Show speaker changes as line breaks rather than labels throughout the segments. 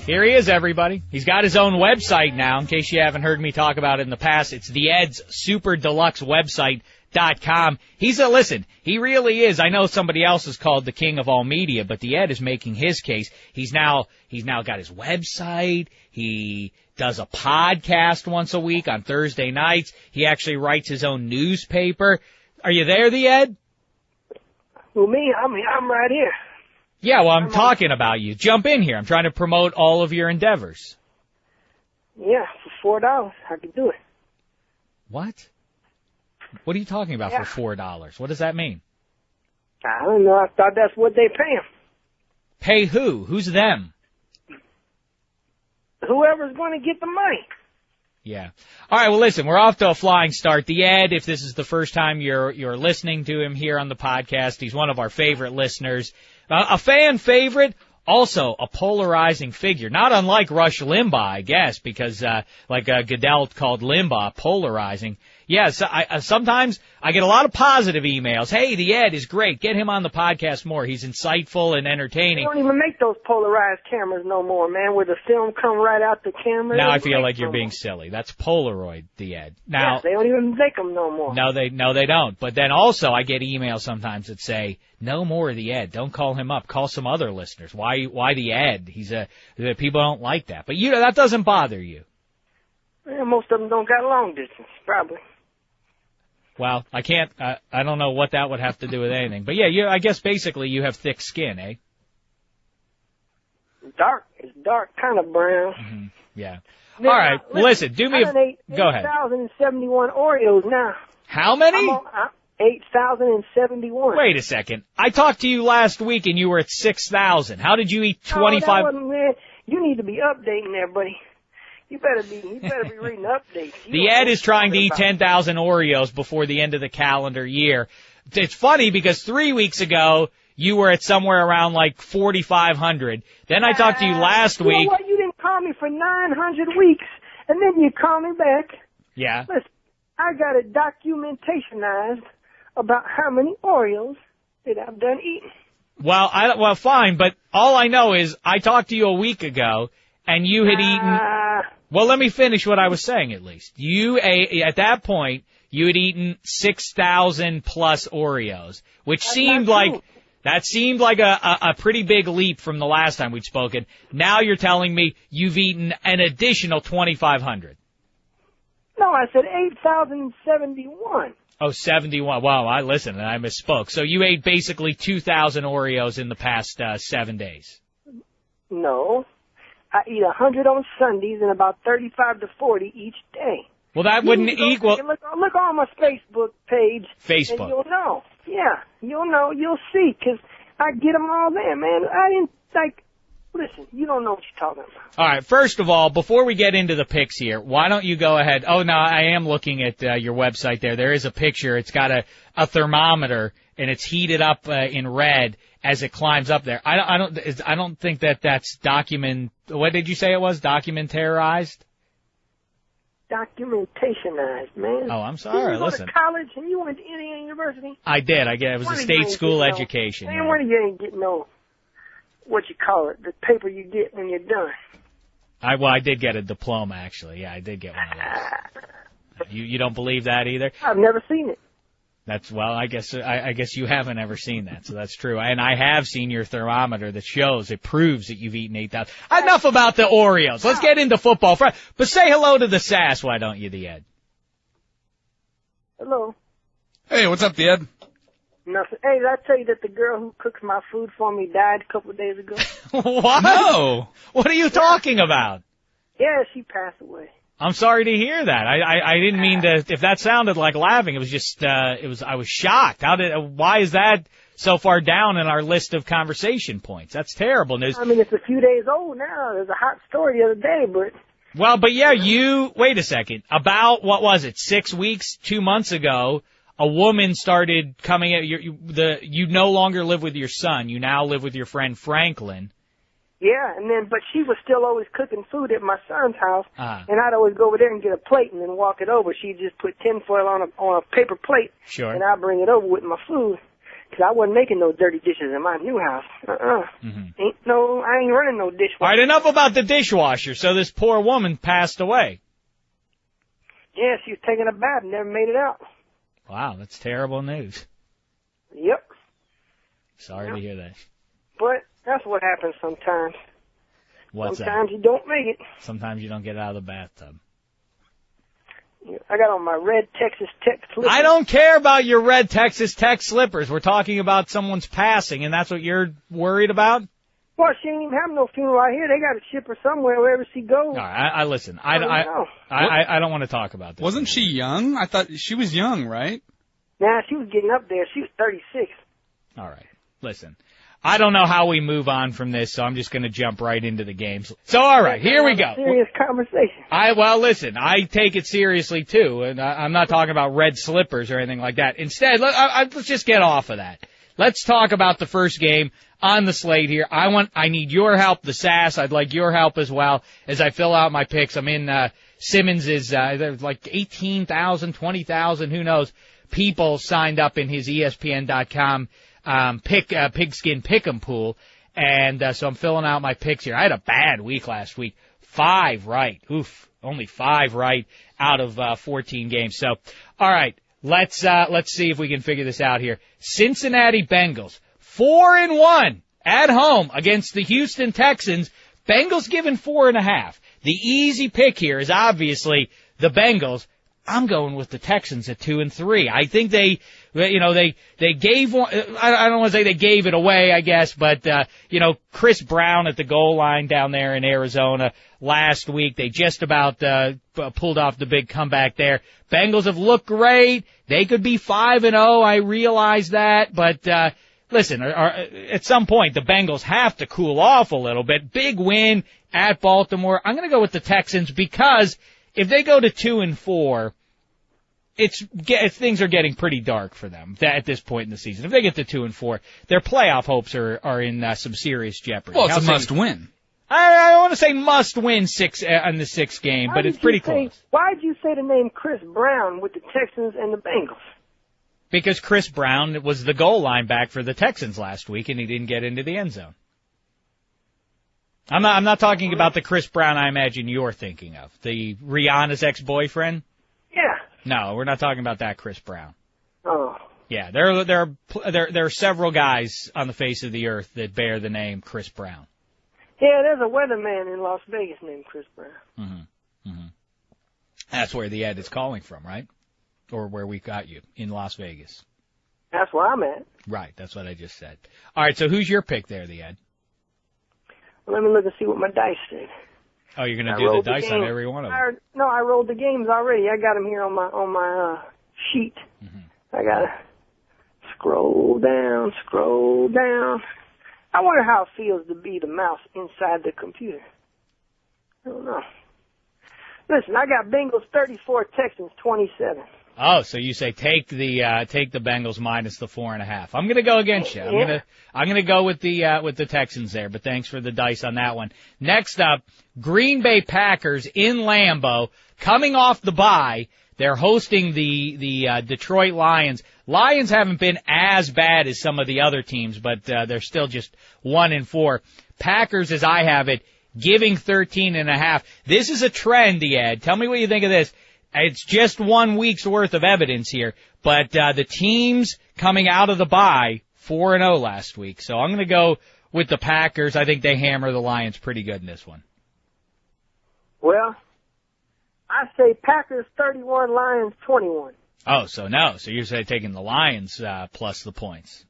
Here he is, everybody. He's got his own website now, in case you haven't heard me talk about it in the past. It's the Ed's Super Deluxe website.com. Listen, he really is. I know somebody else is called the king of all media, but the Ed is making his case. He's now got his website. He does a podcast once a week on Thursday nights. He actually writes his own newspaper. Are you there, the Ed?
Well, me, I'm right here.
Yeah, well, I'm talking about you. Jump in here. I'm trying to promote all of your endeavors.
Yeah, for $4, I could do it.
What? What are you talking about for $4? What does that mean?
I don't know. I thought that's what they pay him.
Pay who? Who's them?
Whoever's going to get the money.
Yeah. All right, well, listen, we're off to a flying start. The Ed, if this is the first time you're listening to him here on the podcast, he's one of our favorite listeners. A fan favorite, also a polarizing figure, not unlike Rush Limbaugh, I guess, because Goodell called Limbaugh polarizing. Yes, sometimes I get a lot of positive emails. Hey, the Ed is great. Get him on the podcast more. He's insightful and entertaining.
They don't even make those polarized cameras no more, man, where the film come right out the camera.
Now I feel like you're being silly. That's Polaroid, the Ed. Now,
they don't even make them no more.
No, they don't. But then also I get emails sometimes that say, no more of the Ed. Don't call him up. Call some other listeners. Why the Ed? People don't like that. But that doesn't bother you.
Yeah, most of them don't got long distance, probably.
Well, I can't, I don't know what that would have to do with anything. But yeah, I guess basically you have thick skin, eh?
Dark. It's dark, kind of brown.
Mm-hmm. Yeah.
Now,
all right, listen, do me go ahead.
8,071 Oreos now.
How many?
8,071.
Wait a second. I talked to you last week and you were at 6,000. How did you eat 25?
Oh, man. You need to be updating there, buddy. You better be reading updates.
The Ed is trying to eat 10,000 Oreos before the end of the calendar year. It's funny because 3 weeks ago, you were at somewhere around like 4,500. Then I talked to you last week.
You know what? You didn't call me for 900 weeks, and then you call me back.
Yeah.
Listen, I got it documentationized about how many Oreos that I've done eating.
Well, fine, but all I know is I talked to you a week ago, and you had eaten. Well, let me finish what I was saying at least. At that point, you had eaten 6,000 plus Oreos, which seemed like a pretty big leap from the last time we'd spoken. Now you're telling me you've eaten an additional 2,500.
No, I said 8,071.
Oh, 71. Wow, I misspoke. So you ate basically 2,000 Oreos in the past 7 days.
No. I eat 100 on Sundays and about 35 to 40 each day.
Well, that wouldn't equal.
Look on my Facebook page.
Facebook.
And you'll know. Yeah, you'll know. You'll see, because I get them all there, man. I didn't, listen, you don't know what you're talking about.
All right, first of all, before we get into the pics here, why don't you go ahead. Oh, no, I am looking at your website there. There is a picture. It's got a thermometer, and it's heated up in red as it climbs up there. I don't think that's what did you say it was? Documentarized?
Documentationized, man.
Oh, I'm sorry.
Listen. You go to college and you went to Indiana University?
I did. It was a state school education.
Man, when you ain't getting what you call it, the paper you get when you're done.
I did get a diploma, actually. Yeah, I did get one of those. You don't believe that either?
I've never seen it.
I guess you haven't ever seen that, so that's true. And I have seen your thermometer that proves that you've eaten 8,000. Enough about the Oreos. Let's get into football. But say hello to the sass, why don't you, the Ed?
Hello.
Hey, what's up, the Ed?
Nothing. Hey, did I tell you that the girl who cooks my food for me died a couple of days ago?
What? No. What are you talking about?
Yeah, she passed away.
I'm sorry to hear that. I didn't mean to. If that sounded like laughing, it was just. I was shocked. Why is that so far down in our list of conversation points? That's terrible news.
I mean, it's a few days old now. There's a hot story the other day, but.
Well, but yeah, wait a second. About what was it? 6 weeks, 2 months ago, a woman started coming at you no longer live with your son. You now live with your friend Franklin.
Yeah, but she was still always cooking food at my son's house, and I'd always go over there and get a plate and then walk it over. She'd just put tinfoil on a paper plate,
sure,
and I'd bring it over with my food. 'Cause I wasn't making no dirty dishes in my new house. I ain't running no dishwasher.
All right, enough about the dishwasher. So this poor woman passed away.
Yeah, she was taking a bath and never made it out.
Wow, that's terrible news.
Yep.
Sorry to hear that.
But that's what happens sometimes. Sometimes you don't make it.
Sometimes you don't get out of the bathtub.
I got on my red Texas Tech slippers.
I don't care about your red Texas Tech slippers. We're talking about someone's passing, and that's what you're worried about?
Well, she ain't even having no funeral out here. They got to ship her somewhere wherever she goes.
All right, listen. I don't want to talk about this.
Wasn't she young? I thought she was young, right?
Nah, she was getting up there. She was 36.
All right, listen. I don't know how we move on from this, so I'm just going to jump right into the games. So, all right, here we go.
Serious conversation.
Listen, I take it seriously, too, and I'm not talking about red slippers or anything like that. Instead, let's just get off of that. Let's talk about the first game on the slate here. I need your help, the sass. I'd like your help as well as I fill out my picks. I'm in Simmons's, there's like 18,000, 20,000, who knows, people signed up in his ESPN.com pigskin pick'em pool, and so I'm filling out my picks here. I had a bad week last week. 5 right. Oof. Only 5 right out of 14 games. So, all right, let's see if we can figure this out here. Cincinnati Bengals 4-1 at home against the Houston Texans. Bengals given 4.5. The easy pick here is obviously the Bengals. I'm going with the Texans at 2-3. I think they gave one, I don't want to say they gave it away, I guess, but, Chris Brown at the goal line down there in Arizona last week, they just about, pulled off the big comeback there. Bengals have looked great. They could be 5-0. I realize that, but, listen, at some point the Bengals have to cool off a little bit. Big win at Baltimore. I'm going to go with the Texans because if they go to 2-4, things are getting pretty dark for them at this point in the season. If they get to 2-4, their playoff hopes are in some serious jeopardy.
Well, it's a must-win.
I don't want to say must-win on the 6th game, but it's pretty close.
Why did you say the name Chris Brown with the Texans and the Bengals?
Because Chris Brown was the goal line back for the Texans last week, and he didn't get into the end zone. I'm not talking about the Chris Brown I imagine you're thinking of, the Rihanna's ex-boyfriend.
Yeah.
No, we're not talking about that Chris Brown.
Oh.
Yeah, there are several guys on the face of the earth that bear the name Chris Brown.
Yeah, there's a weatherman in Las Vegas named Chris Brown.
Mm-hmm. Mm-hmm. That's where the ad is calling from, right? Or where we got you, in Las Vegas.
That's where I'm at.
Right, that's what I just said. All right, so who's your pick there, the ad?
Well, let me look and see what my dice said.
Oh, you're going to do the dice on every one of them?
No, I rolled the games already. I got them here on my sheet. Mm-hmm. I got to scroll down. I wonder how it feels to be the mouse inside the computer. I don't know. Listen, I got Bengals 34, Texans 27.
Oh, so you say take the Bengals minus the 4.5. I'm going to go against you. I'm going to go with the Texans there, but thanks for the dice on that one. Next up, Green Bay Packers in Lambeau, coming off the bye. They're hosting the Detroit Lions. Lions haven't been as bad as some of the other teams, but they're still just 1-4. Packers, as I have it, giving 13.5. This is a trend, Ed. Tell me what you think of this. It's just 1 week's worth of evidence here, but the teams coming out of the bye 4-0 last week. So I'm going to go with the Packers. I think they hammer the Lions pretty good in this one.
Well, I say Packers 31, Lions 21.
Oh, so no. So you're saying taking the Lions plus the points.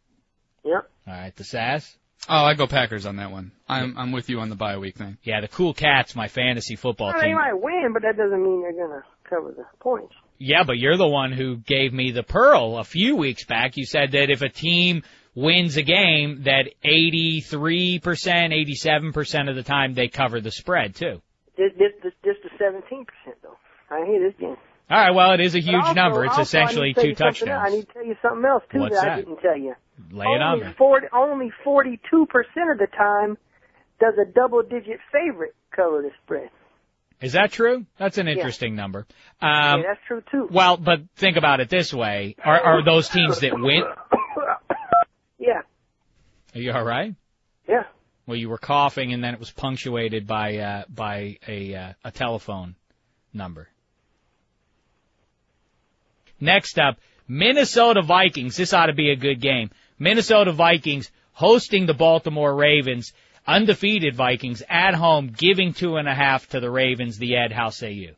Yep.
All right, the Sass?
Oh, I go Packers on that one. I'm with you on the bye week thing.
Yeah, the Cool Cats, my fantasy football team.
They might win, but that doesn't mean they're going to cover the points.
Yeah, but you're the one who gave me the pearl a few weeks back. You said that if a team wins a game, that 83%, 87% of the time they cover the spread, too.
Just the 17%, though. I hear this game.
All right, well, it is a huge number. It's essentially 2 touchdowns.
I need to tell you something else, too,
What's that?
I didn't tell you.
Lay it on me.
Only 42% of the time does a double-digit favorite cover the spread.
Is that true? That's an interesting number.
Yeah, that's true, too.
Well, but think about it this way. Are those teams that win? Are you all right?
Yeah.
Well, you were coughing, and then it was punctuated by a telephone number. Next up, Minnesota Vikings. This ought to be a good game. Minnesota Vikings hosting the Baltimore Ravens. Undefeated Vikings at home, giving 2.5 to the Ravens. The Ed, how say you?